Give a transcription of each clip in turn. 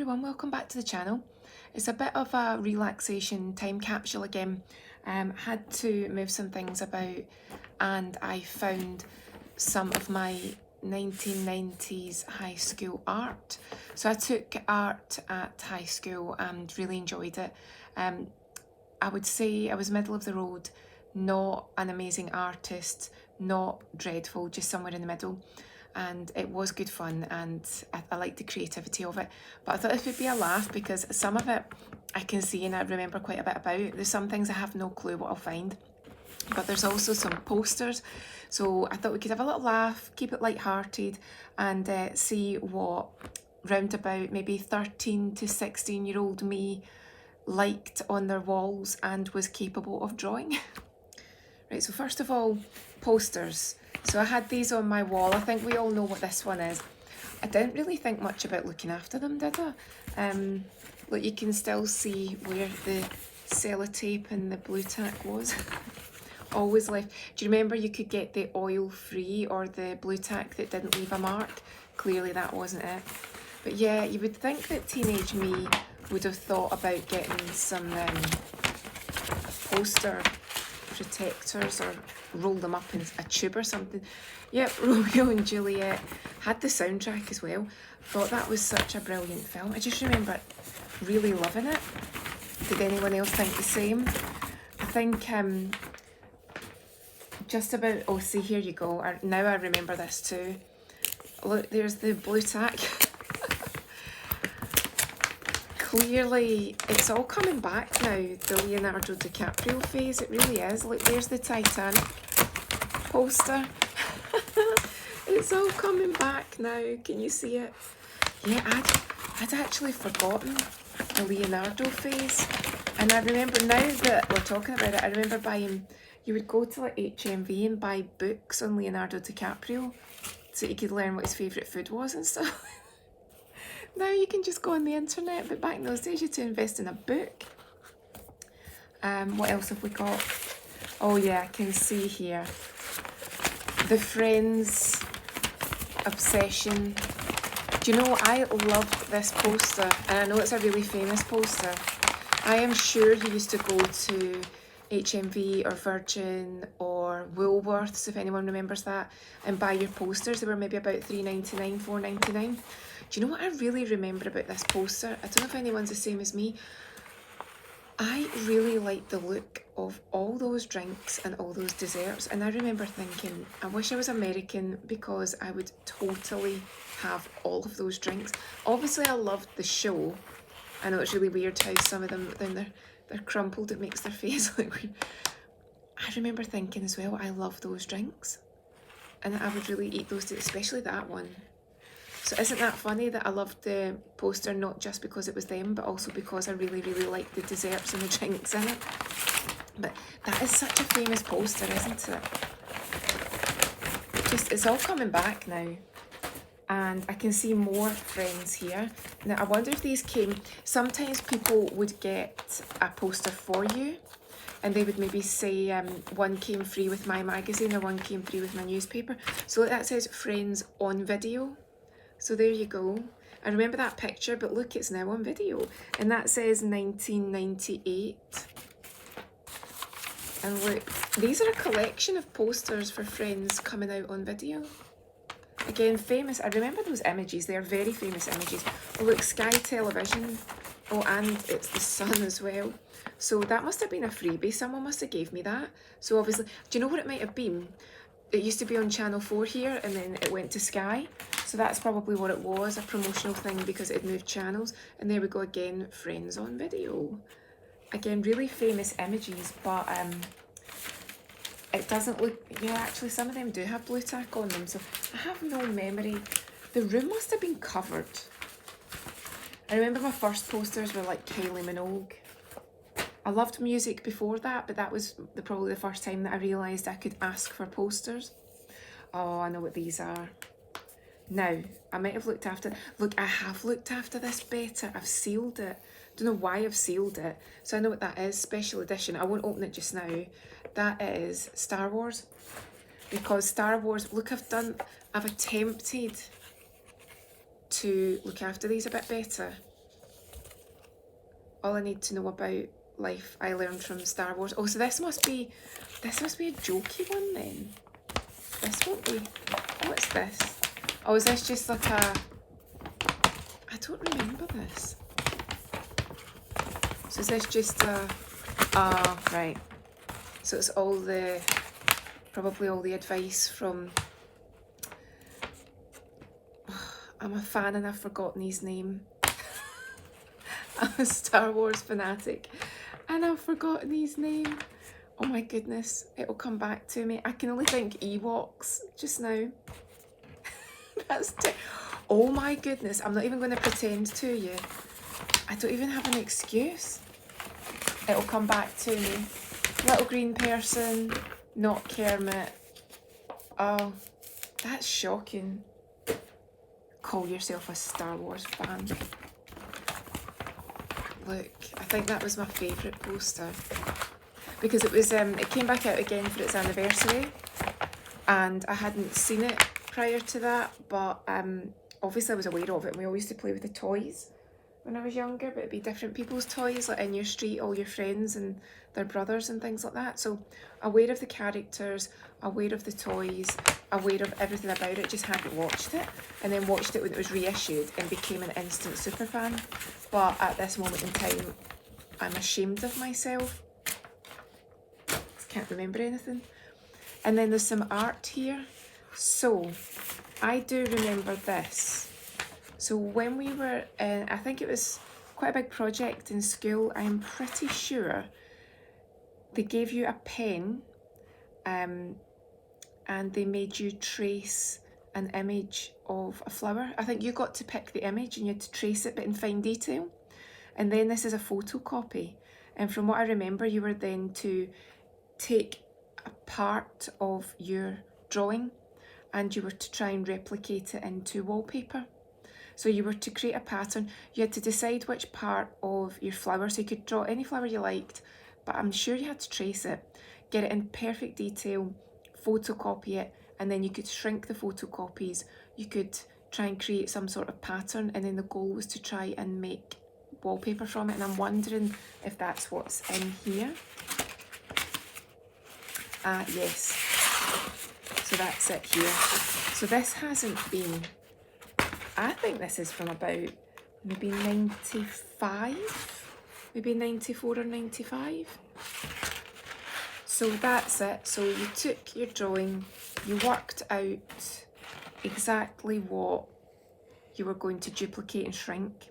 everyone, welcome back to the channel. It's a bit of a relaxation time capsule again. Had to move some things about and I found some of my 1990s high school art. So I took art at high school and really enjoyed it. I would say I was middle of the road, not an amazing artist, not dreadful, just somewhere in the middle. And it was good fun and I liked the creativity of it, but I thought it would be a laugh because some of it I can see and I remember quite a bit about. There's some things I have no clue what I'll find, but there's also some posters, so I thought we could have a little laugh, keep it light-hearted and see what roundabout maybe 13 to 16-year-old me liked on their walls and was capable of drawing. Right, so first of all, posters. So I had these on my wall. I think we all know what this one is. I didn't really think much about looking after them, did I? Look, you can still see where the sellotape and the blue tack was. Always left. Do you remember you could get the oil-free or the blue tack that didn't leave a mark? Clearly that wasn't it. But yeah, you would think that teenage me would have thought about getting some poster protectors or roll them up in a tube or something. Yep, Romeo and Juliet had the soundtrack as well. Thought that was such a brilliant film. I just remember really loving it. Did anyone else think the same? I think just about, oh see, here you go. Now I remember this too. Look, there's the blue tack. Clearly, it's all coming back now, the Leonardo DiCaprio phase, it really is. Look, there's the Titanic poster. It's all coming back now, can you see it? Yeah, I'd actually forgotten the Leonardo phase. And I remember, now that we're talking about it, I remember buying, you would go to like HMV and buy books on Leonardo DiCaprio so you could learn what his favourite food was and stuff. Now you can just go on the internet, but back in those days you had to invest in a book. What else have we got? Oh yeah, I can see here. The Friends obsession. Do you know, I loved this poster, and I know it's a really famous poster. I am sure you used to go to HMV or Virgin or Woolworths, if anyone remembers that, and buy your posters. They were maybe about £3.99, £4.99. Do you know what I really remember about this poster? I don't know if anyone's the same as me. I really liked the look of all those drinks and all those desserts, and I remember thinking, I wish I was American because I would totally have all of those drinks. Obviously I loved the show. I know it's really weird how some of them, then they're crumpled, it makes their face look weird. I remember thinking as well, I love those drinks and I would really eat those, especially that one. So isn't that funny that I loved the poster not just because it was them, but also because I really, really liked the desserts and the drinks in it. But that is such a famous poster, isn't it? It's all coming back now. And I can see more Friends here. Now I wonder if these came, sometimes people would get a poster for you and they would maybe say one came free with my magazine or one came free with my newspaper. So that says Friends on video. So there you go. I remember that picture, but look, it's now on video. And that says 1998. And look, these are a collection of posters for Friends coming out on video. Again, famous. I remember those images. They are very famous images. Oh, look, Sky Television. Oh, and it's the Sun as well. So that must have been a freebie. Someone must have gave me that. So obviously, do you know what it might have been? It used to be on Channel 4 here and then it went to Sky. So that's probably what it was, a promotional thing because it moved channels. And there we go again, Friends on video. Again, really famous images, but it doesn't look, yeah, actually some of them do have blue tack on them. So I have no memory. The room must have been covered. I remember my first posters were like Kylie Minogue. I loved music before that, but that was probably the first time that I realised I could ask for posters. Oh, I know what these are. Now, I might have looked after, look, I have looked after this better. I've sealed it. Don't know why I've sealed it. So I know what that is, special edition. I won't open it just now. That is Star Wars. Because Star Wars, look, I've attempted to look after these a bit better. all I need to know about life I learned from Star Wars. Oh, so this must be a jokey one then. This won't be. What's this? Oh, is this just like a... I don't remember this. So is this just a... Ah, right. So it's all the... Probably all the advice from... I'm a fan and I've forgotten his name. I'm a Star Wars fanatic and I've forgotten his name. Oh my goodness, it'll come back to me. I can only think Ewoks just now. Oh my goodness, I'm not even going to pretend to you. I don't even have an excuse. It'll come back to me. Little green person, not Kermit. Oh, that's shocking. Call yourself a Star Wars fan. Look, I think that was my favourite poster because it was it came back out again for its anniversary, and I hadn't seen it prior to that, but obviously I was aware of it, and we always used to play with the toys when I was younger, but it'd be different people's toys, like in your street, all your friends and their brothers and things like that. So aware of the characters, aware of the toys, aware of everything about it, just hadn't watched it, and then watched it when it was reissued and became an instant super fan. But at this moment in time, I'm ashamed of myself. Can't remember anything. And then there's some art here. So I do remember this. So when we were in, I think it was quite a big project in school, I'm pretty sure they gave you a pen and they made you trace an image of a flower. I think you got to pick the image and you had to trace it, but in fine detail. And then this is a photocopy. And from what I remember, you were then to take a part of your drawing and you were to try and replicate it into wallpaper. So you were to create a pattern. You had to decide which part of your flower, so you could draw any flower you liked, but I'm sure you had to trace it, get it in perfect detail, photocopy it, and then you could shrink the photocopies. You could try and create some sort of pattern, and then the goal was to try and make wallpaper from it. And I'm wondering if that's what's in here. Yes. So that's it here. So this hasn't been... I think this is from about maybe 95, maybe 94 or 95. So that's it. So you took your drawing, you worked out exactly what you were going to duplicate and shrink,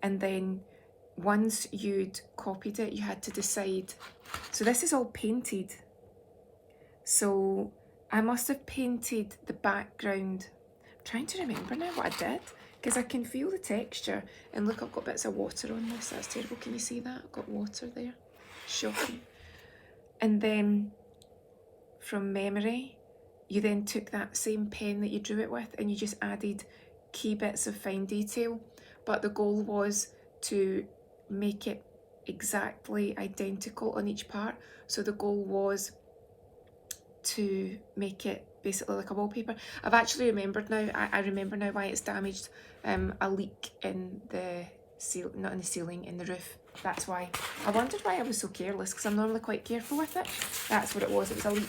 and then once you'd copied it, you had to decide. So this is all painted. So I must have painted the background. I'm trying to remember now what I did, because I can feel the texture. And look, I've got bits of water on this. That's terrible. Can you see that? I've got water there. Shocking. And then from memory, you then took that same pen that you drew it with and you just added key bits of fine detail. But the goal was to make it exactly identical on each part. So the goal was to make it basically like a wallpaper. I've actually remembered now, I remember now why it's damaged. A leak in the seal, not in the ceiling, in the roof. That's why. I wondered why I was so careless, because I'm normally quite careful with it. That's what it was a leak.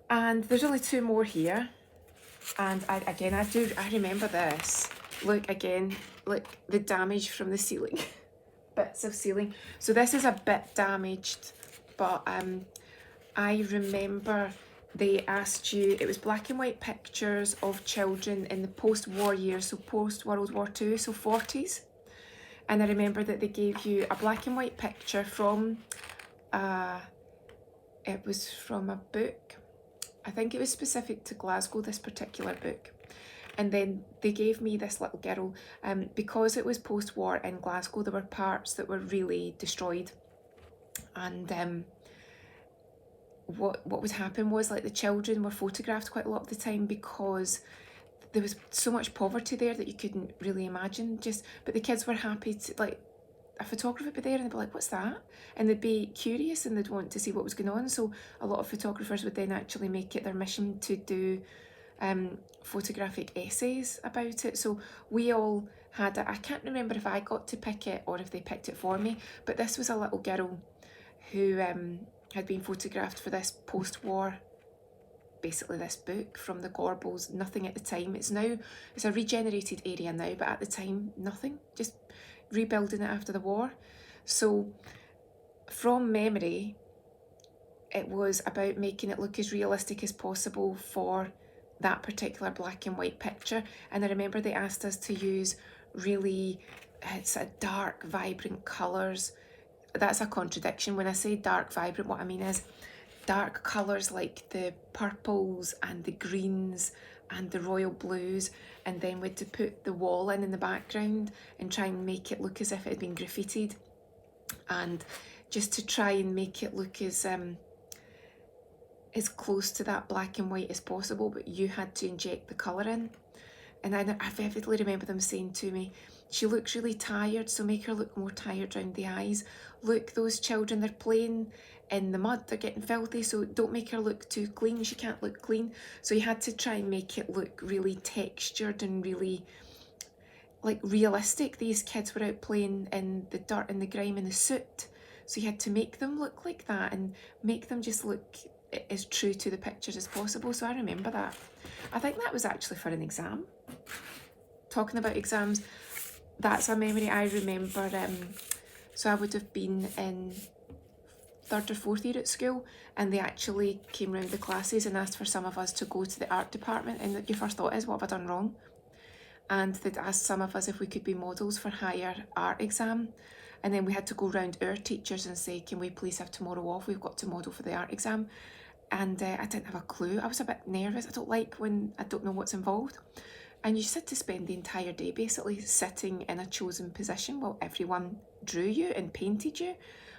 And there's only two more here. And I remember this. Look again, look, the damage from the ceiling. Bits of ceiling. So this is a bit damaged, but I remember they asked you, it was black and white pictures of children in the post-war years, so post-World War II, so 40s. And I remember that they gave you a black and white picture from, it was from a book. I think it was specific to Glasgow, this particular book. And then they gave me this little girl, because it was post-war in Glasgow, there were parts that were really destroyed. And what would happen was, like, the children were photographed quite a lot of the time because there was so much poverty there that you couldn't really imagine. But the kids were happy to, like, a photographer would be there and they'd be like, what's that? And they'd be curious and they'd want to see what was going on. So a lot of photographers would then actually make it their mission to do photographic essays about it. So we all had it. I can't remember if I got to pick it or if they picked it for me, but this was a little girl who had been photographed for this post-war, basically this book from the Gorbals. Nothing at the time. It's a regenerated area now, but at the time, nothing. Just rebuilding it after the war. So from memory, it was about making it look as realistic as possible for that particular black and white picture. And I remember they asked us to use really sort of dark, vibrant colours. That's a contradiction. When I say dark, vibrant, what I mean is dark colours like the purples and the greens and the royal blues, and then we had to put the wall in the background and try and make it look as if it had been graffitied, and just to try and make it look as close to that black and white as possible, but you had to inject the colour in. And I vividly remember them saying to me, she looks really tired, so make her look more tired around the eyes. Look, those children, they're playing in the mud, they're getting filthy, so don't make her look too clean. She can't look clean. So you had to try and make it look really textured and really like realistic. These kids were out playing in the dirt and the grime in the soot, so you had to make them look like that and make them just look as true to the pictures as possible. So I remember that. I think that was actually for an exam. Talking about exams, that's a memory I remember. So I would have been in 3rd or 4th year at school, and they actually came round the classes and asked for some of us to go to the art department, and your first thought is, what have I done wrong? And they'd asked some of us if we could be models for higher art exam, and then we had to go round our teachers and say, can we please have tomorrow off, we've got to model for the art exam. And I didn't have a clue. I was a bit nervous. I don't like when I don't know what's involved. And you just had to spend the entire day basically sitting in a chosen position while everyone drew you and painted you.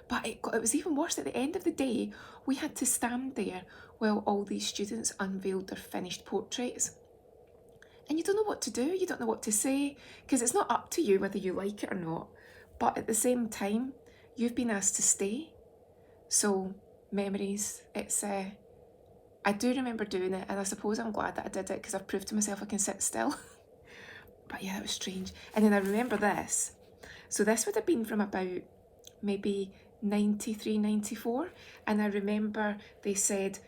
But it was even worse. At the end of the day, we had to stand there while all these students unveiled their finished portraits. And you don't know what to do. You don't know what to say, because it's not up to you whether you like it or not. But at the same time, you've been asked to stay. So memories, I do remember doing it, and I suppose I'm glad that I did it, because I've proved to myself I can sit still. But yeah, it was strange. And then I remember this. So this would have been from about maybe 93, 94. And I remember they said,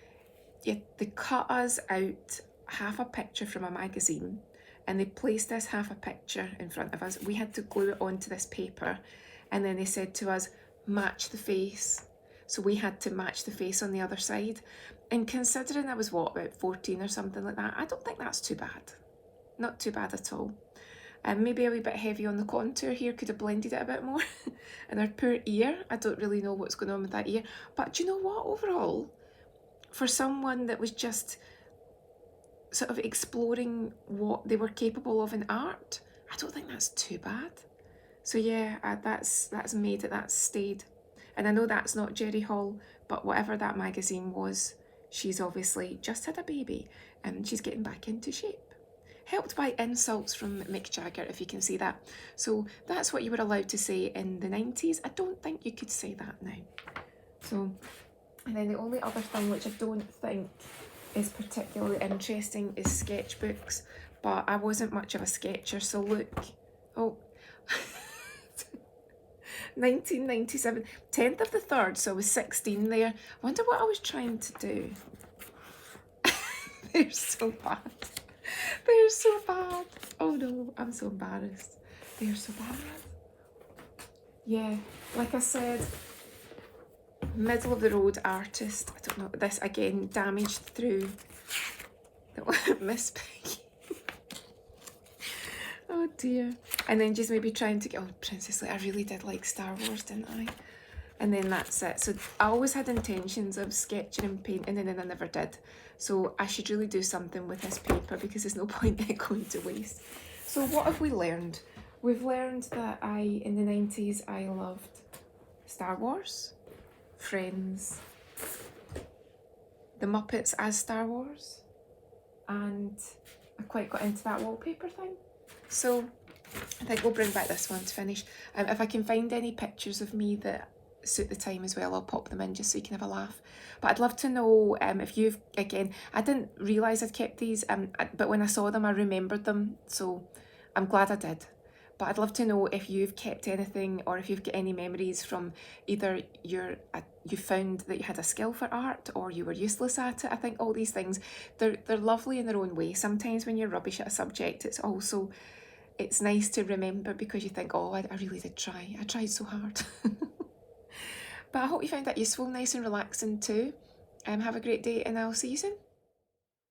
yeah, they cut us out half a picture from a magazine, and they placed this half a picture in front of us. We had to glue it onto this paper, and then they said to us, match the face. So we had to match the face on the other side. And considering I was, what, about 14 or something like that, I don't think that's too bad. Not too bad at all. Maybe a wee bit heavy on the contour here, could have blended it a bit more. And our poor ear, I don't really know what's going on with that ear. But do you know what, overall, for someone that was just sort of exploring what they were capable of in art, I don't think that's too bad. So yeah, that's made it, that's stayed. And I know that's not Jerry Hall, but whatever that magazine was, she's obviously just had a baby and she's getting back into shape. Helped by insults from Mick Jagger, if you can see that. So that's what you were allowed to say in the 90s. I don't think you could say that now. So, and then the only other thing which I don't think is particularly interesting is sketchbooks, but I wasn't much of a sketcher, so look, oh, 1997, 10th of the 3rd, so I was 16 there. I wonder what I was trying to do. They're so bad. They're so bad. Oh no, I'm so embarrassed. They're so bad. Yeah, like I said, middle of the road artist. I don't know, this again, damaged through the Miss Piggy. Oh dear. And then just maybe trying to get, oh, Princess Leia, I really did like Star Wars, didn't I? And then that's it. So I always had intentions of sketching and painting, and then I never did. So I should really do something with this paper, because there's no point in it going to waste. So what have we learned? We've learned that in the 90s, I loved Star Wars, Friends, the Muppets as Star Wars, and I quite got into that wallpaper thing. So I think we'll bring back this one to finish. If I can find any pictures of me that suit the time as well, I'll pop them in just so you can have a laugh. But I'd love to know if you've, again, I didn't realise I'd kept these, but when I saw them I remembered them, so I'm glad I did. But I'd love to know if you've kept anything, or if you've got any memories from either you found that you had a skill for art, or you were useless at it. I think all these things, they're lovely in their own way. Sometimes when you're rubbish at a subject, it's nice to remember, because you think, oh, I really did try. I tried so hard. But I hope you found that useful, nice and relaxing too. Have a great day, and I'll see you soon.